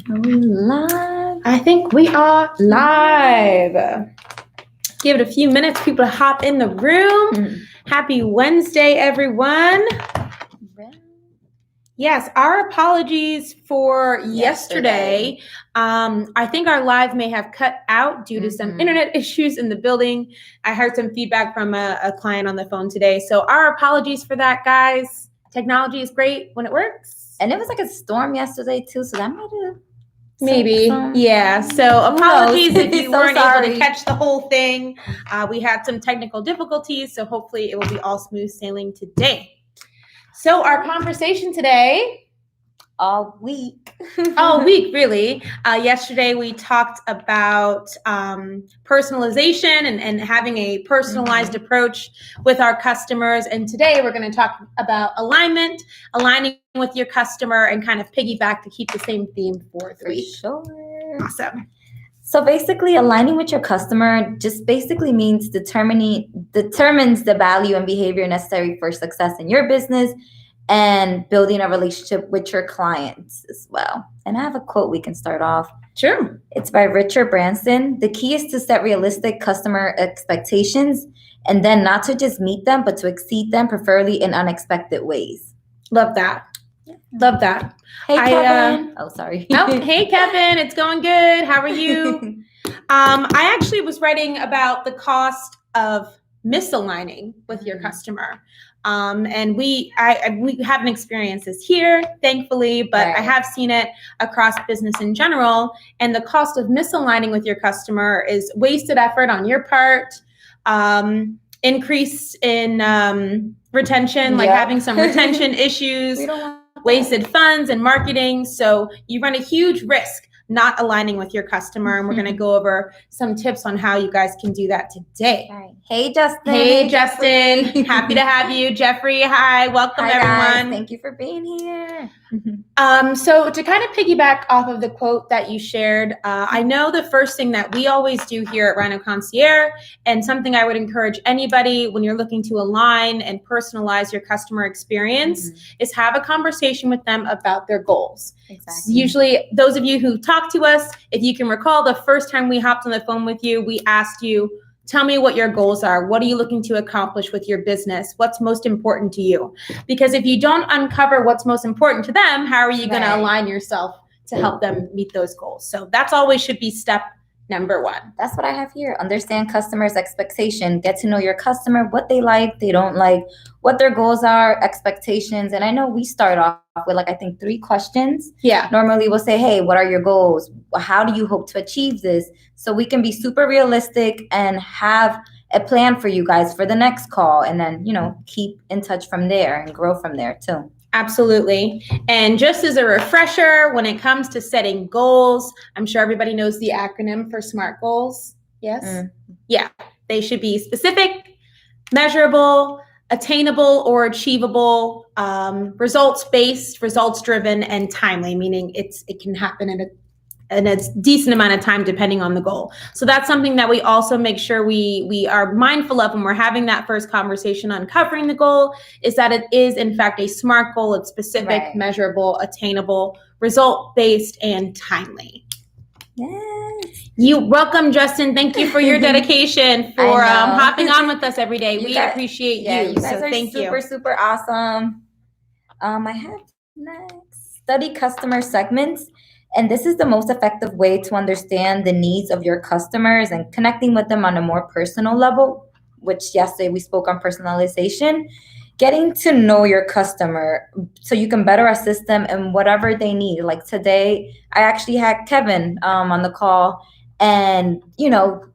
Are we live? I think we are live. Give it a few minutes, people to hop in the room. Happy Wednesday, everyone. Yes, our apologies for yesterday. I think our live may have cut out due to some internet issues in the building. I heard some feedback from a client on the phone today. So our apologies for that, guys. Technology is great when it works. And it was like a storm yesterday too, so that might have maybe. Yeah. So apologies if you weren't able to catch the whole thing. We had some technical difficulties, so hopefully it will be all smooth sailing today. So our conversation today. All week, really. Yesterday we talked about personalization and having a personalized approach with our customers. And today we're going to talk about alignment, aligning with your customer, and kind of piggyback to keep the same theme for the week. Sure. Awesome. So basically, aligning with your customer just basically means determines the value and behavior necessary for success in your business and building a relationship with your clients as well. And I have a quote we can start off. Sure. It's by Richard Branson. The key is to set realistic customer expectations and then not to just meet them, but to exceed them, preferably in unexpected ways. Love that. Love that. Hey, Kevin. Sorry. Hey, Kevin. It's going good. How are you? I actually was writing about the cost of misaligning with your customer. And we haven't experienced this here, thankfully, but I have seen it across business in general. And the cost of misaligning with your customer is wasted effort on your part, increase in retention, like having some retention issues, wasted funds and marketing. So you run a huge risk not aligning with your customer. And we're going to go over some tips on how you guys can do that today. Right. Hey, Justin. Hey, Justin. Happy to have you. Jeffrey, hi. Welcome, everyone. Guys. Thank you for being here. So to kind of piggyback off of the quote that you shared, I know the first thing that we always do here at Rhino Concierge, and something I would encourage anybody when you're looking to align and personalize your customer experience, is have a conversation with them about their goals. Exactly. Usually, those of you who talk to us, if you can recall the first time we hopped on the phone with you, we asked you, tell me what your goals are. What are you looking to accomplish with your business? What's most important to you? Because if you don't uncover what's most important to them, how are you going to align yourself to help them meet those goals? So that's always should be step number one. That's what I have here. Understand customers' expectation. Get to know your customer, what they like, they don't like, what their goals are, expectations. And I know we start off with I think 3 questions. Yeah. Normally we'll say, hey, what are your goals? How do you hope to achieve this? So we can be super realistic and have a plan for you guys for the next call. And then, keep in touch from there and grow from there too. Absolutely. And just as a refresher, when it comes to setting goals, I'm sure everybody knows the acronym for SMART goals. Yes? Yeah. They should be specific, measurable, attainable or achievable, results-based, results-driven, and timely, meaning it can happen in a decent amount of time depending on the goal. So that's something that we also make sure we are mindful of when we're having that first conversation on covering the goal, is that it is in fact a SMART goal. It's specific, measurable, attainable, result-based, and timely. Yes. You welcome, Justin. Thank you for your dedication for hopping on with us every day. We appreciate you. You guys are super awesome. I have next. Study customer segments. And this is the most effective way to understand the needs of your customers and connecting with them on a more personal level, which yesterday we spoke on personalization. Getting to know your customer so you can better assist them in whatever they need. Like today, I actually had Kevin on the call, and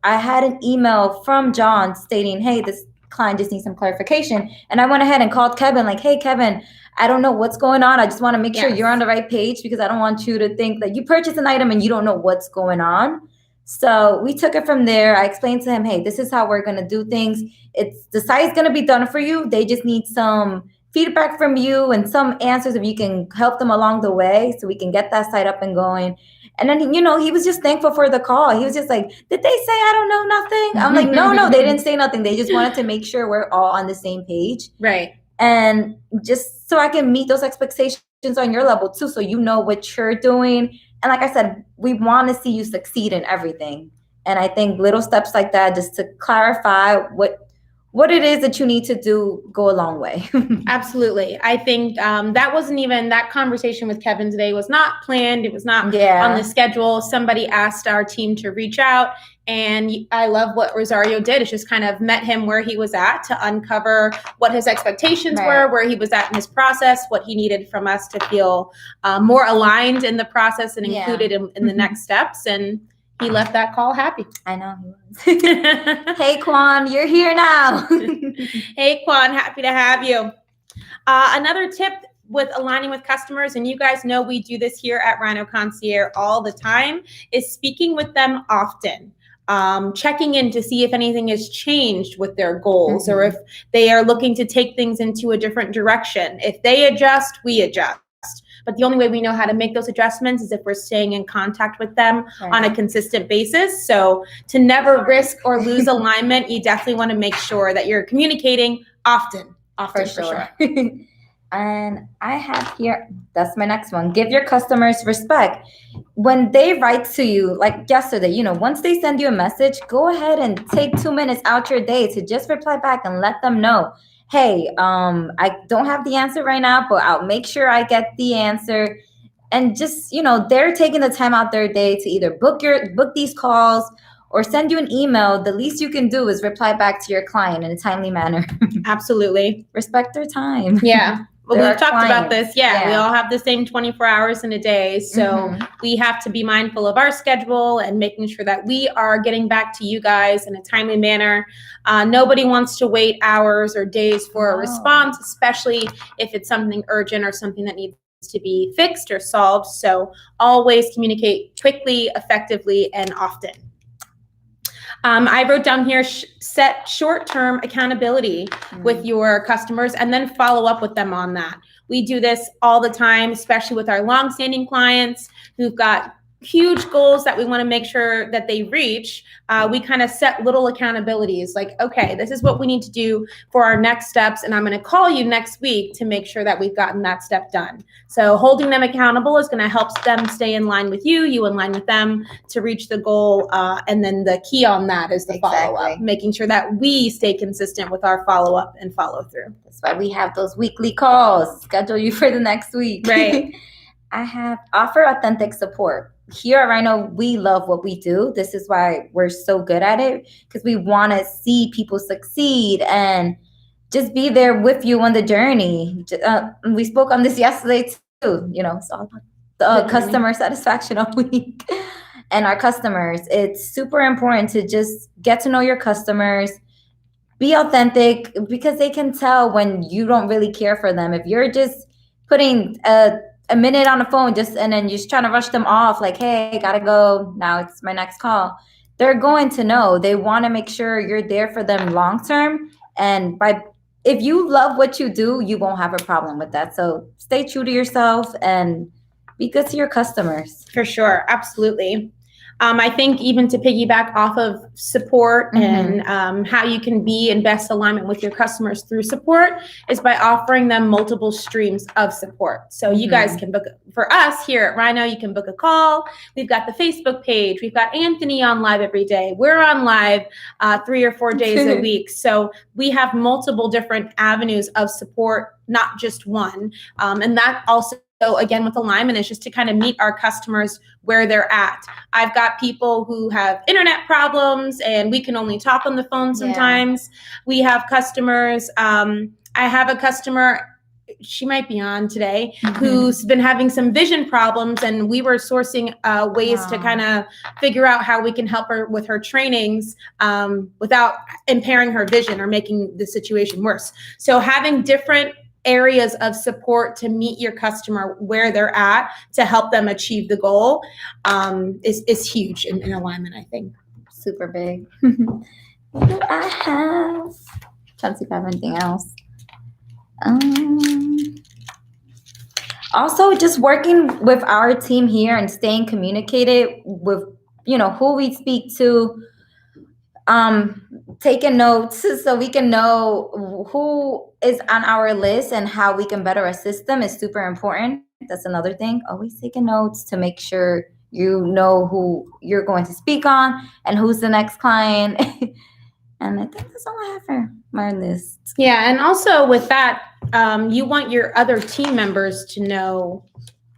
I had an email from John stating, hey, this client just needs some clarification. And I went ahead and called Kevin, like, hey, Kevin, I don't know what's going on. I just want to make sure you're on the right page, because I don't want you to think that you purchased an item and you don't know what's going on. So we took it from there. I explained to him, hey, this is how we're going to do things. The site's going to be done for you. They just need some feedback from you and some answers if you can help them along the way so we can get that site up and going. And then, he was just thankful for the call. He was just like, did they say I don't know nothing? I'm like, no, they didn't say nothing. They just wanted to make sure we're all on the same page. Right. And just so I can meet those expectations on your level too, so you know what you're doing. And like I said, we want to see you succeed in everything. And I think little steps like that, just to clarify what it is that you need to do, go a long way. Absolutely. I think that wasn't even, that conversation with Kevin today was not planned. It was not on the schedule. Somebody asked our team to reach out, and I love what Rosario did. It's just kind of met him where he was at to uncover what his expectations were, where he was at in his process, what he needed from us to feel more aligned in the process and included in the next steps. And he left that call happy. I know he was. Hey, Quan, you're here now. Hey, Quan, happy to have you. Another tip with aligning with customers, and you guys know we do this here at Rhino Concierge all the time, is speaking with them often. Checking in to see if anything has changed with their goals, or if they are looking to take things into a different direction. If they adjust, we adjust. But the only way we know how to make those adjustments is if we're staying in contact with them on a consistent basis. So to never risk or lose alignment, you definitely want to make sure that you're communicating often. For sure. And I have here, that's my next one. Give your customers respect. When they write to you, like yesterday, once they send you a message, go ahead and take 2 minutes out your day to just reply back and let them know, hey, I don't have the answer right now, but I'll make sure I get the answer. And just, they're taking the time out their day to either book these calls or send you an email. The least you can do is reply back to your client in a timely manner. Absolutely. Respect their time. Yeah. Well, we've talked about this. Yeah, we all have the same 24 hours in a day. So we have to be mindful of our schedule and making sure that we are getting back to you guys in a timely manner. Nobody wants to wait hours or days for a response, especially if it's something urgent or something that needs to be fixed or solved. So always communicate quickly, effectively, and often. I wrote down here, set short-term accountability with your customers and then follow up with them on that. We do this all the time, especially with our long-standing clients who've got huge goals that we want to make sure that they reach. We kind of set little accountabilities like, okay, this is what we need to do for our next steps. And I'm going to call you next week to make sure that we've gotten that step done. So holding them accountable is going to help them stay in line with you in line with them to reach the goal. And then the key on that is the follow-up, making sure that we stay consistent with our follow-up and follow through. That's why we have those weekly calls, schedule you for the next week. Right. I have offer authentic support. Here at Rhino, we love what we do. This is why we're so good at it, because we want to see people succeed and just be there with you on the journey. We spoke on this yesterday too. It's all about the customer satisfaction all week. And our customers, it's super important to just get to know your customers, be authentic, because they can tell when you don't really care for them. If you're just putting a minute on the phone and then you're just trying to rush them off like, hey, gotta go, now it's my next call, they're going to know. They want to make sure you're there for them long term. And if you love what you do, you won't have a problem with that. So stay true to yourself and be good to your customers. For sure. Absolutely. I think even to piggyback off of support and how you can be in best alignment with your customers through support is by offering them multiple streams of support. So you guys can book, for us here at Rhino, you can book a call. We've got the Facebook page. We've got Anthony on live every day. We're on live 3 or 4 days a week. So we have multiple different avenues of support, not just one. And that also, so again, with alignment, is just to kind of meet our customers where they're at. I've got people who have internet problems and we can only talk on the phone sometimes. We have customers. I have a customer, she might be on today, who's been having some vision problems, and we were sourcing ways to kind of figure out how we can help her with her trainings without impairing her vision or making the situation worse. So having different areas of support to meet your customer where they're at to help them achieve the goal is huge in alignment, I think. Super big. What do I have? Trying to see if I have anything else. Also, just working with our team here and staying communicated with, who we speak to, taking notes so we can know who is on our list and how we can better assist them is super important. That's another thing. Always taking notes to make sure you know who you're going to speak on and who's the next client. And I think that's all I have for my list. Yeah, and also with that, you want your other team members to know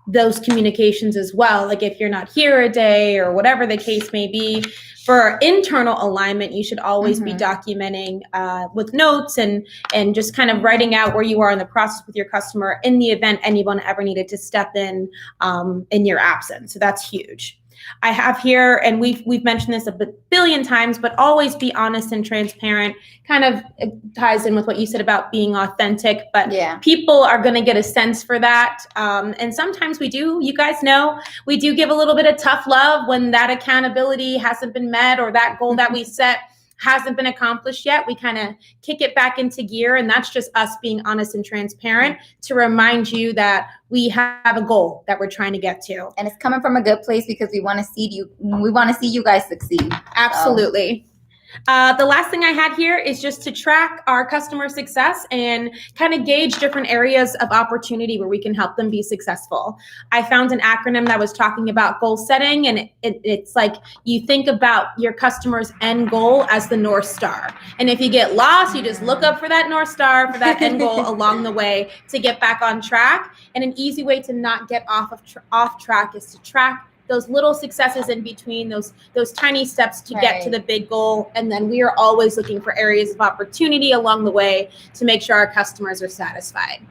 those communications as well. Like if you're not here a day or whatever the case may be, for internal alignment, you should always be documenting with notes and just kind of writing out where you are in the process with your customer in the event anyone ever needed to step in your absence. So that's huge. I have here, and we've mentioned this a billion times, but always be honest and transparent. Kind of ties in with what you said about being authentic, but people are going to get a sense for that. And sometimes we do, you guys know, we do give a little bit of tough love when that accountability hasn't been met or that goal that we set hasn't been accomplished yet. We kind of kick it back into gear, and that's just us being honest and transparent to remind you that we have a goal that we're trying to get to, and it's coming from a good place because we want to see you. We want to see you guys succeed. Absolutely. The last thing I had here is just to track our customer success and kind of gauge different areas of opportunity where we can help them be successful. I found an acronym that was talking about goal setting, and it's like you think about your customer's end goal as the North Star. And if you get lost, you just look up for that North Star, for that end goal along the way to get back on track. And an easy way to not get off track is to track those little successes in between, those tiny steps to get to the big goal. And then we are always looking for areas of opportunity along the way to make sure our customers are satisfied.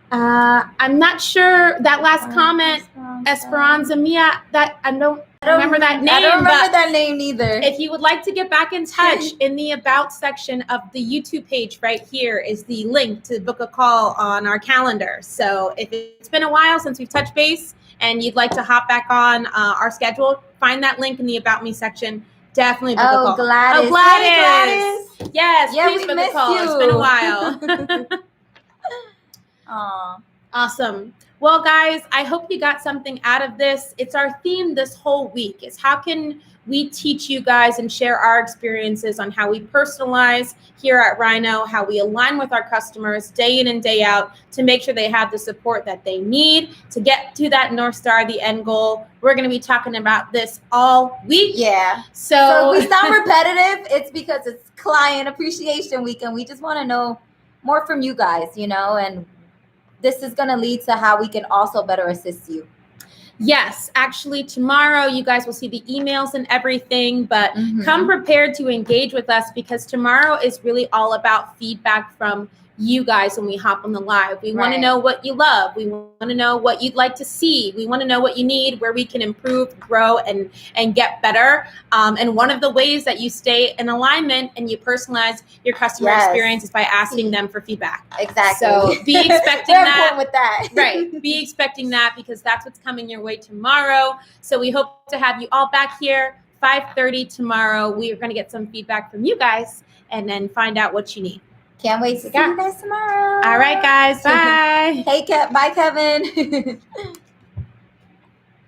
I'm not sure that last comment, Esperanza Mia, that I don't remember that name. I don't remember that name neither. If you would like to get back in touch, in the About section of the YouTube page right here is the link to book a call on our calendar. So if it's been a while since we've touched base, and you'd like to hop back on our schedule, find that link in the About Me section. Definitely book a call. Gladys. Oh, Gladys. Hey, Gladys. Yes, Yeah, please we book a call. you. It's been a while. Aw. Awesome. Well, guys, I hope you got something out of this. It's our theme this whole week is how can we teach you guys and share our experiences on how we personalize here at Rhino, how we align with our customers day in and day out to make sure they have the support that they need to get to that North Star, the end goal. We're going to be talking about this all week. Yeah. So if we sound repetitive, it's because it's Client Appreciation Week, and we just want to know more from you guys, and this is going to lead to how we can also better assist you. Yes, actually tomorrow you guys will see the emails and everything, but come prepared to engage with us because tomorrow is really all about feedback from you guys when we hop on the live. We want to know what you love. We want to know what you'd like to see. We want to know what you need, where we can improve, grow, and get better. And one of the ways that you stay in alignment and you personalize your customer experience is by asking them for feedback. Exactly. So be expecting that. With that. Right. Be expecting that because that's what's coming your way tomorrow. So we hope to have you all back here 5:30 tomorrow. We are going to get some feedback from you guys and then find out what you need. Can't wait to see you guys tomorrow. All right, guys. Bye. Bye, Kevin.